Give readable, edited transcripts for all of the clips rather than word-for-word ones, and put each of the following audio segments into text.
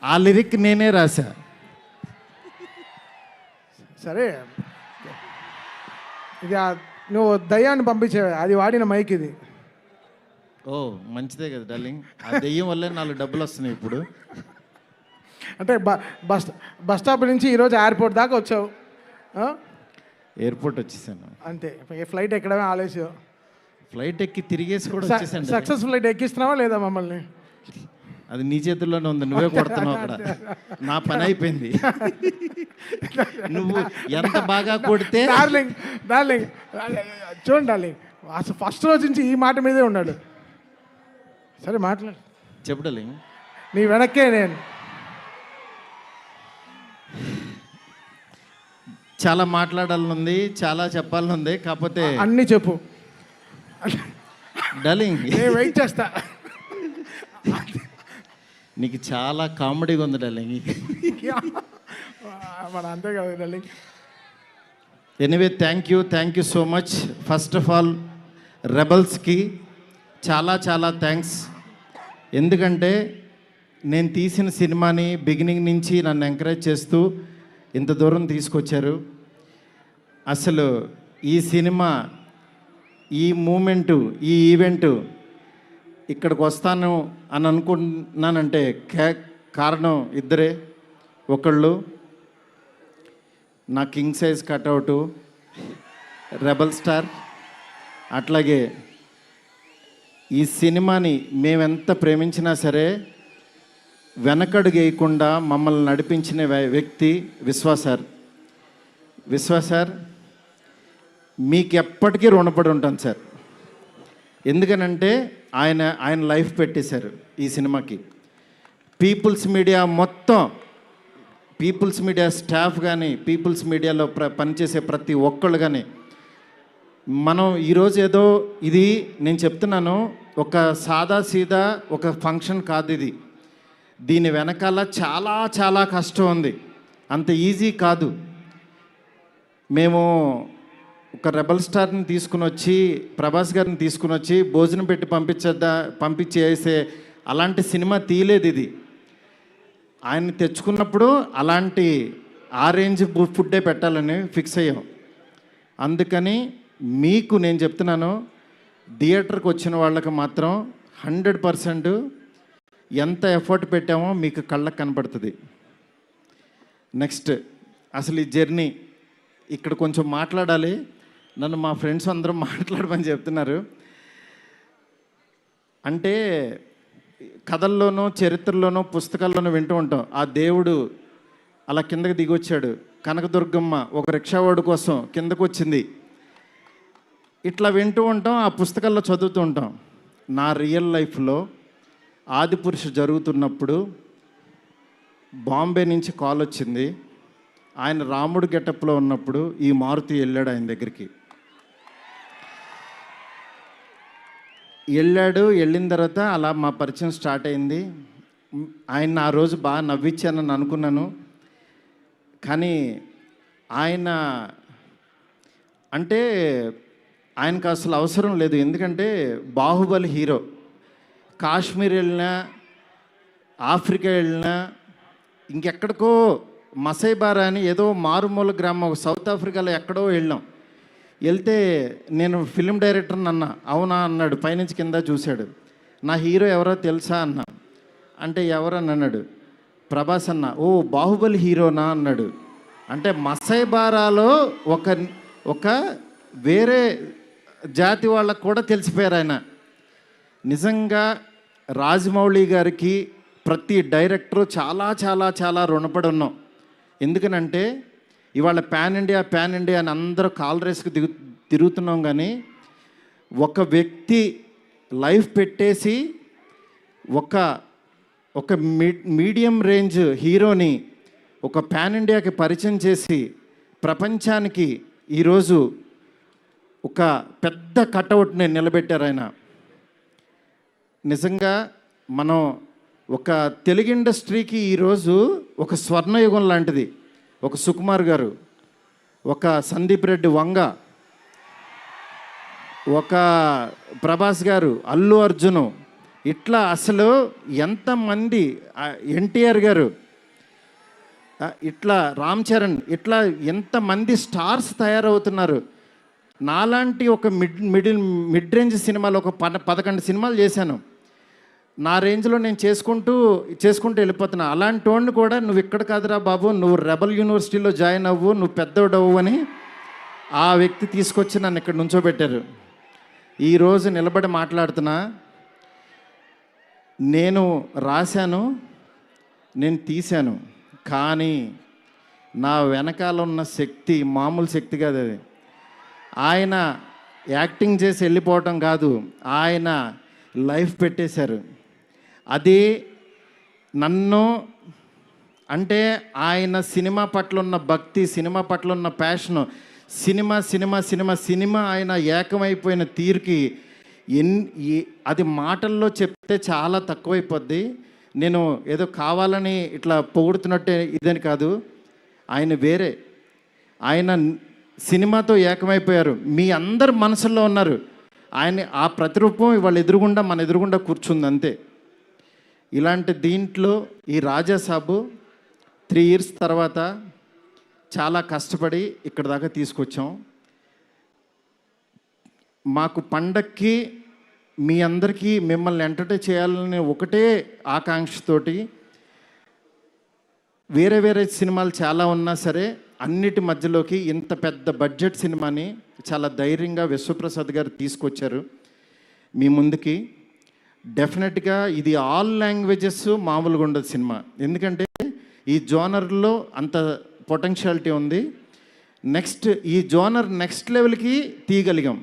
ఆ లిరిక్ నేనే రాశా. సరే, ఇది నువ్వు దయ్యాన్ని పంపించేవా, అది వాడిన మైక్ ఇది. ఓ మంచిదే కదా డార్లింగ్, ఆ దెయ్యం వల్లే 4 డబ్బులు వస్తున్నాయి ఇప్పుడు. అంటే బస్ స్టాప్ నుంచి ఈరోజు ఎయిర్పోర్ట్ దాకా వచ్చావు. ఎయిర్పోర్ట్ వచ్చేసాను అంతే, ఫ్లైట్ ఎక్కడమే ఆలోచన. ఫ్లైట్ ఎక్కి తిరిగేసి కూడా వచ్చేసాను. సక్సెస్ ఫ్లైట్ ఎక్కిస్తున్నావా లేదా మమ్మల్ని? అది నీ చేతుల్లోనే ఉంది, నువ్వే కొడుతున్నావు అక్కడ. నా పని అయిపోయింది. నువ్వు ఎంత బాగా కొడితే. డార్లింగ్ చూడండి డార్లింగ్, అసలు ఫస్ట్ రోజు నుంచి ఈ మాట మీదే ఉన్నాడు. సరే మాట్లాడు, చెప్పు డార్లింగ్. నీ వెనక్కే నేను. చాలా మాట్లాడాలనుంది, చాలా చెప్పాలనుంది, కాకపోతే అన్నీ చెప్పు డార్లింగ్. నేను వెయిట్ చేస్తా. నీకు చాలా కామెడీగా ఉంది డార్లింగ్. మన అంతే కదా darling. Anyway thank you so much. First of all రెబల్స్కి చాలా చాలా థ్యాంక్స్. ఎందుకంటే నేను తీసిన సినిమాని బిగినింగ్ నుంచి నన్ను ఎంకరేజ్ చేస్తూ ఇంత దూరం తీసుకొచ్చారు. అసలు ఈ సినిమా, ఈ మూమెంటు, ఈ ఈవెంటు ఇక్కడికి వస్తాను అని అనుకుంటున్నానంటే కారణం ఇద్దరే. ఒకళ్ళు నా కింగ్ సైజ్ కట్అవుటు రెబల్ స్టార్, అట్లాగే ఈ సినిమాని మేమెంత ప్రేమించినా సరే వెనకడుగు వేయకుండా మమ్మల్ని నడిపించిన వ్యక్తి విశ్వాస్ సార్. విశ్వాస్ సార్, మీకు ఎప్పటికీ రుణపడి ఉంటాను సార్. ఎందుకనంటే ఆయన లైఫ్ పెట్టేశారు ఈ సినిమాకి. పీపుల్స్ మీడియా మొత్తం, పీపుల్స్ మీడియా స్టాఫ్ కానీ, పీపుల్స్ మీడియాలో పనిచేసే ప్రతి ఒక్కళ్ళు కానీ, మనం ఈరోజు ఏదో ఇది నేను చెప్తున్నాను, ఒక సాదా సీదా ఒక ఫంక్షన్ కాదు ఇది. దీని వెనకాల చాలా చాలా కష్టం ఉంది, అంత ఈజీ కాదు. మేము ఒక రెబల్ స్టార్ని తీసుకుని వచ్చి, ప్రభాస్ గారిని తీసుకుని వచ్చి భోజనం పెట్టి పంపించేసే అలాంటి సినిమా తీయలేదు ఇది. ఆయన్ని తెచ్చుకున్నప్పుడు అలాంటి ఆ రేంజ్ ఫుడ్డే పెట్టాలని ఫిక్స్ అయ్యాం. అందుకని మీకు నేను చెప్తున్నాను, థియేటర్కి వచ్చిన వాళ్ళకి మాత్రం 100% ఎంత ఎఫర్ట్ పెట్టామో మీకు కళ్ళకు కనపడుతుంది. నెక్స్ట్ అసలు ఈ జర్నీ ఇక్కడ కొంచెం మాట్లాడాలి. నన్ను మా ఫ్రెండ్స్ అందరూ మాట్లాడమని చెప్తున్నారు. అంటే కథల్లోనూ, చరిత్రలోనూ, పుస్తకాల్లోనూ వింటూ ఉంటాం, ఆ దేవుడు అలా కిందకి దిగొచ్చాడు, కనకదుర్గమ్మ ఒక రిక్షావాడు కోసం కిందకు వచ్చింది, ఇట్లా వింటూ ఉంటాం, ఆ పుస్తకాల్లో చదువుతూ ఉంటాం. నా రియల్ లైఫ్లో ఆదిపురుషు జరుగుతున్నప్పుడు బాంబే నుంచి కాల్ వచ్చింది. ఆయన రాముడు గెటప్లో ఉన్నప్పుడు ఈ మారుతి వెళ్ళాడు ఆయన దగ్గరికి. వెళ్ళిన తర్వాత అలా మా పరిచయం స్టార్ట్ అయింది. ఆయన ఆ రోజు బాగా నవ్వించానని అనుకున్నాను. కానీ ఆయన అంటే ఆయనకు అసలు అవసరం లేదు. ఎందుకంటే బాహుబలి హీరో. కాశ్మీర్ వెళ్ళినా, ఆఫ్రికా వెళ్ళినా, ఇంకెక్కడికో మసైబారా అని ఏదో మారుమూల గ్రామం సౌత్ ఆఫ్రికాలో ఎక్కడో వెళ్ళాం. వెళ్తే నేను ఫిల్మ్ డైరెక్టర్ని అన్నా. అవునా అన్నాడు, పైనుంచి కింద చూశాడు. నా హీరో ఎవరో తెలుసా అన్నా. అంటే ఎవరని అన్నాడు. ప్రభాస్ అన్న. ఓ బాహుబలి హీరోనా అన్నాడు. అంటే మసైబారాలో ఒక వేరే జాతి వాళ్ళకు కూడా తెలిసిపోయారు ఆయన. నిజంగా రాజమౌళి గారికి ప్రతి డైరెక్టరు చాలా చాలా చాలా రుణపడి ఉన్నాం. ఎందుకనంటే ఇవాళ పాన్ ఇండియా అని అందరూ కాల్ రేస్కి తిరుగుతున్నాం, కానీ ఒక వ్యక్తి లైఫ్ పెట్టేసి ఒక మీడియం రేంజ్ హీరోని ఒక పాన్ ఇండియాకి పరిచయం చేసి ప్రపంచానికి ఈరోజు ఒక పెద్ద కటౌట్ని నిలబెట్టారు ఆయన. నిజంగా మనం ఒక తెలుగు ఇండస్ట్రీకి ఈరోజు ఒక స్వర్ణయుగం లాంటిది. ఒక సుకుమార్ గారు, ఒక సందీప్ రెడ్డి వంగ, ఒక ప్రభాస్ గారు, అల్లు అర్జును, ఇట్లా అసలు ఎంతమంది ఎన్టీఆర్ గారు, ఇట్లా రామ్ చరణ్, ఇట్లా ఎంతమంది స్టార్స్ తయారవుతున్నారు. నాలాంటి ఒక మిడ్ రేంజ్ సినిమాలు ఒక 11 సినిమాలు చేశాను. నా రేంజ్లో నేను చేసుకుంటూ వెళ్ళిపోతున్నా. అలాంటి వాడిని కూడా నువ్వు ఇక్కడ కాదురా బాబు, నువ్వు రెబల్ యూనివర్సిటీలో జాయిన్ అవ్వు, నువ్వు పెద్దోడవు అని ఆ వ్యక్తి తీసుకొచ్చి నన్ను ఇక్కడ నుంచోబెట్టారు. ఈరోజు నిలబడి మాట్లాడుతున్నా. నేను రాశాను, నేను తీశాను, కానీ నా వెనకాల ఉన్న శక్తి మామూలు శక్తి కాదు. అది ఆయన యాక్టింగ్ చేసి వెళ్ళిపోవటం కాదు, ఆయన లైఫ్ పెట్టేశారు. అది నన్ను అంటే ఆయన సినిమా పట్ల ఉన్న భక్తి, సినిమా పట్ల ఉన్న ప్యాషను, సినిమా ఆయన ఏకమైపోయిన తీరుకి అది మాటల్లో చెప్తే చాలా తక్కువైపోద్ది. నేను ఏదో కావాలని ఇట్లా పొగుడుతున్నట్టే ఇదని కాదు. ఆయన వేరే, ఆయన సినిమాతో ఏకమైపోయారు. మీ అందరు మనసుల్లో ఉన్నారు. ఆయన ఆ ప్రతిరూపం ఇవాళ మన ఎదురుగుండా కూర్చుంది అంతే. ఇలాంటి దీంట్లో ఈ రాజాసాబు 3 years తర్వాత చాలా కష్టపడి ఇక్కడ దాకా తీసుకొచ్చాం. మాకు పండక్కి మీ అందరికీ మిమ్మల్ని ఎంటర్టైన్ చేయాలని ఒకటే ఆకాంక్షతోటి వేరే సినిమాలు చాలా ఉన్నా సరే అన్నిటి మధ్యలోకి ఇంత పెద్ద బడ్జెట్ సినిమాని చాలా ధైర్యంగా విశ్వప్రసాద్ గారు తీసుకొచ్చారు మీ ముందుకి. డెఫినెట్గా ఇది ఆల్ లాంగ్వేజెస్ మామూలుగా ఉండదు సినిమా, ఎందుకంటే ఈ జోనర్లో అంత పొటెన్షియాలిటీ ఉంది. నెక్స్ట్ ఈ జోనర్ నెక్స్ట్ లెవెల్కి తీయగలిగాం.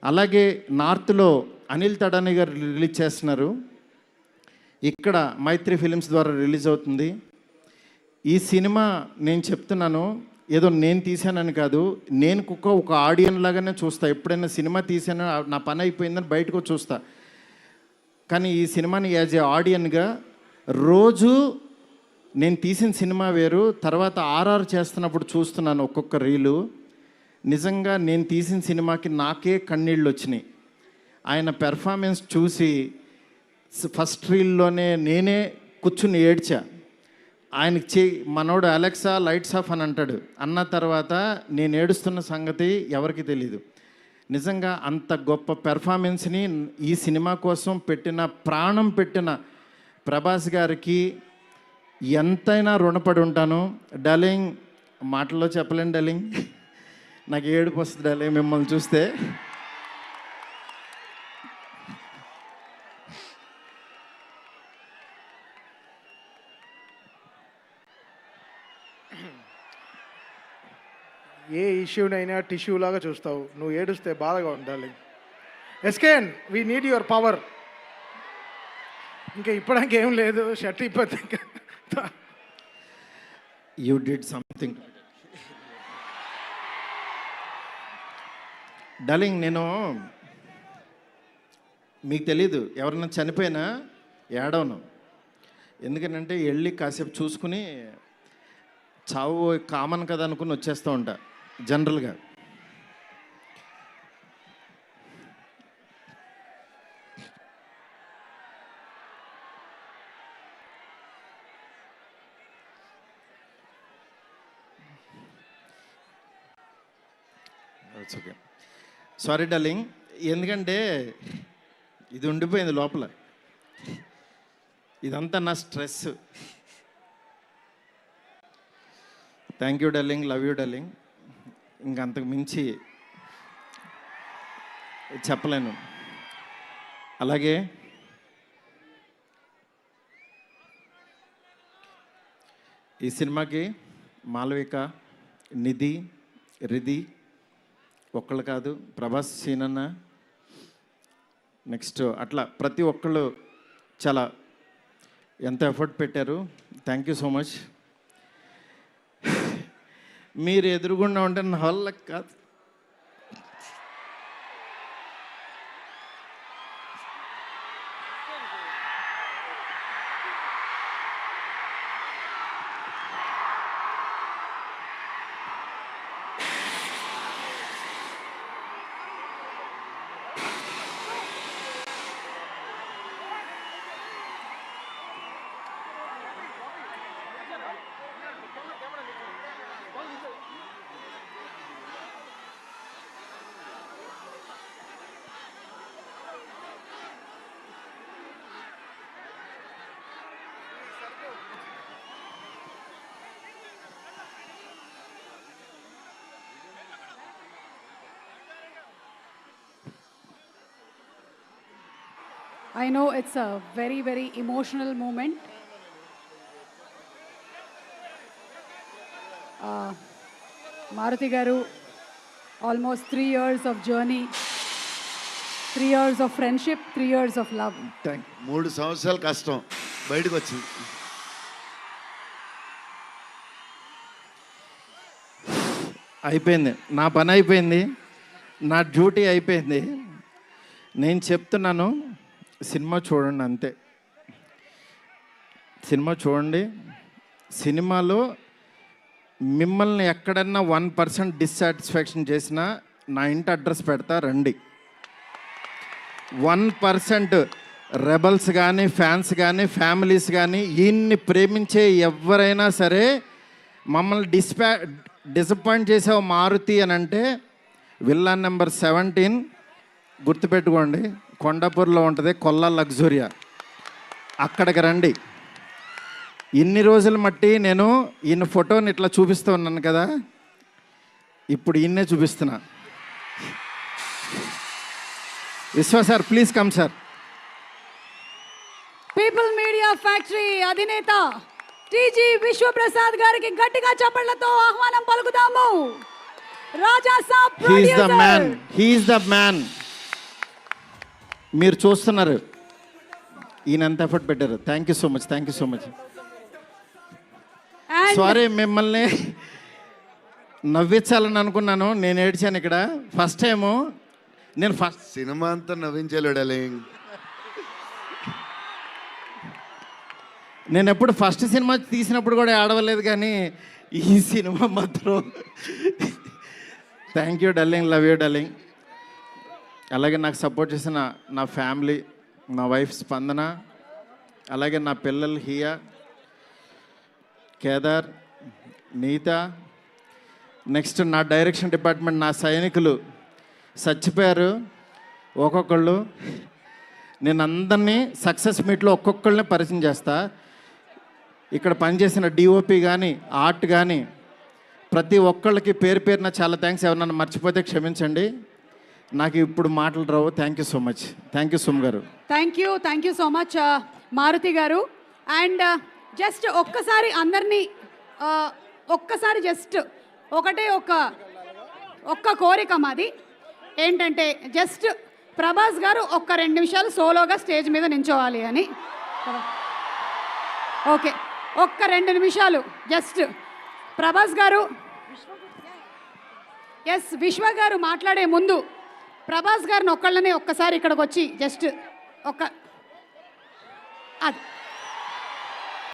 అలాగే నార్త్లో అనిల్ తడాని గారు రిలీజ్ చేస్తున్నారు, ఇక్కడ మైత్రి ఫిలిమ్స్ ద్వారా రిలీజ్ అవుతుంది. ఈ సినిమా నేను చెప్తున్నాను, ఏదో నేను తీసానని కాదు, నేను ఒక ఆడియన్ లాగానే చూస్తా. ఎప్పుడైనా సినిమా తీసానో నా పని అయిపోయిందని బయటకు చూస్తా. కానీ ఈ సినిమాని యాజ్ ఏ ఆడియన్గా రోజు నేను తీసిన సినిమా వేరు, తర్వాత ఆర్ఆర్ చేస్తున్నప్పుడు చూస్తున్నాను ఒక్కొక్క రీలు. నిజంగా నేను తీసిన సినిమాకి నాకే కన్నీళ్ళు వచ్చినాయి. ఆయన పెర్ఫార్మెన్స్ చూసి ఫస్ట్ రీల్లోనే నేనే కూర్చుని ఏడ్చా. ఆయనకి మనోడు అలెక్సా లైట్స్ ఆఫ్ అని అంటాడు, అన్న తర్వాత నేను ఏడుస్తున్న సంగతి ఎవరికి తెలీదు. నిజంగా అంత గొప్ప పెర్ఫార్మెన్స్ని ఈ సినిమా కోసం ప్రాణం పెట్టిన ప్రభాస్ గారికి ఎంతైనా రుణపడి ఉంటాను. డార్లింగ్, మాటల్లో చెప్పలేను డార్లింగ్, నాకు ఏడుపు వస్తుంది డార్లింగ్ మిమ్మల్ని చూస్తే. ఏ ఇష్యూనైనా టిష్యూ లాగా చూస్తావు, నువ్వు ఏడుస్తే బాధగా ఉండాలి. ఎస్కేన్, వీ నీడ్ యువర్ పవర్. ఇంకా ఇప్పడానికి ఏం లేదు, షర్ట్ ఇప్పటి యూ డిడ్ సంథింగ్ డార్లింగ్. నేను మీకు తెలీదు, ఎవరన్నా చనిపోయినా ఏడవను. ఎందుకంటే వెళ్ళి కాసేపు చూసుకుని చావు కామన్ కదా అనుకుని వచ్చేస్తూ ఉంటా జనరల్గా. ఓకే, సారీ డార్లింగ్, ఎందుకంటే ఇది ఉండిపోయింది లోపల, ఇదంతా నా stress. Thank you darling, love you darling. ఇంకంతకు మించి చెప్పలేను. అలాగే ఈ సినిమాకి మాలవిక, నిధి, రిధి ఒక్కళ్ళు కాదు, ప్రభాస్, సీనన్న, నెక్స్ట్ అట్లా ప్రతి ఒక్కళ్ళు చాలా ఎంత ఎఫర్ట్ పెట్టారు. Thank you so much. మీరు ఎదురుగుండా ఉంటే నా వల్ల కాదు. I know it's a very, very emotional moment. Maruti Garu, almost 3 years of journey, 3 years of friendship, 3 years of love. 3 సంవత్సరాలు కష్టం బయటకు వచ్చింది. అయిపోయింది, నా పని అయిపోయింది, నా డ్యూటీ అయిపోయింది. నేను చెప్తున్నాను, సినిమా చూడండి అంతే. సినిమా చూడండి. సినిమాలో మిమ్మల్ని ఎక్కడన్నా 1% డిస్సాటిస్ఫాక్షన్ చేసినా నా ఇంటి అడ్రస్ పెడతా, రండి. 1% రెబల్స్ కానీ, ఫ్యాన్స్ కానీ, ఫ్యామిలీస్ కానీ, ఈయన్ని ప్రేమించే ఎవరైనా సరే మమ్మల్ని డిసప్పాయింట్ చేసావు మారుతి అని అంటే, విల్లా నెంబర్ 17 గుర్తుపెట్టుకోండి, కొండాపూర్లో ఉంటుంది, కొల్లా లగ్జూరియా, అక్కడికి రండి. ఇన్ని రోజులు మట్టి నేను ఈయన ఫోటోని ఇట్లా చూపిస్తూ ఉన్నాను కదా, ఇప్పుడు ఈయన్నే చూపిస్తున్నా. Vishwa sir, please come sir. People media factory అధినేత టీజీ విశ్వప్రసాద్ గారికి గట్టిగా చప్పట్లతో ఆహ్వానం పలుకుతాము. Raja Saab he's the producer. Man, he's the man. మీరు చూస్తున్నారు ఈయన ఎంత ఎఫర్ట్ పెట్టారు. Thank you so much, thank you so much. And sorry, మిమ్మల్ని నవ్వించాలని అనుకున్నాను, నేను ఏడ్చాను ఇక్కడ. ఫస్ట్ టైము నేను సినిమా అంతా నవ్వించలేడాలి. నేను ఎప్పుడు ఫస్ట్ సినిమా తీసినప్పుడు కూడా ఆడవలేదు, కానీ ఈ సినిమా మాత్రం thank you darling, love you darling. అలాగే నాకు సపోర్ట్ చేసిన నా ఫ్యామిలీ, నా వైఫ్ స్పందన, అలాగే నా పిల్లలు హియా, కేదార్, నీత, నెక్స్ట్ నా డైరెక్షన్ డిపార్ట్మెంట్, నా సైనికులు చచ్చిపోయారు ఒక్కొక్కళ్ళు. నేను అందరినీ సక్సెస్ మీట్లో ఒక్కొక్కళ్ళని పరిచయం చేస్తా. ఇక్కడ పనిచేసిన డిఓపి కానీ, ఆర్ట్ కానీ, ప్రతి ఒక్కళ్ళకి పేరు పేరున చాలా థ్యాంక్స్. ఎవరన్నా మర్చిపోతే క్షమించండి, నాకు ఇప్పుడు మాటలు రావు. Thank you so much. Thank you సుమ్ గారు. Thank you so much Maruthi గారు. అండ్ జస్ట్ ఒక్కసారి అందరినీ ఒక్కసారి జస్ట్ ఒకటే ఒక్క కోరిక మాది ఏంటంటే, జస్ట్ ప్రభాస్ గారు ఒక్క 2 నిమిషాలు సోలోగా స్టేజ్ మీద నించోవాలి అని. ఓకే, ఒక్క 2 నిమిషాలు జస్ట్ ప్రభాస్ గారు. ఎస్, విశ్వ గారు మాట్లాడే ముందు ప్రభాస్ గారిని ఒక్కళ్ళని ఒక్కసారి ఇక్కడికి వచ్చి జస్ట్ అది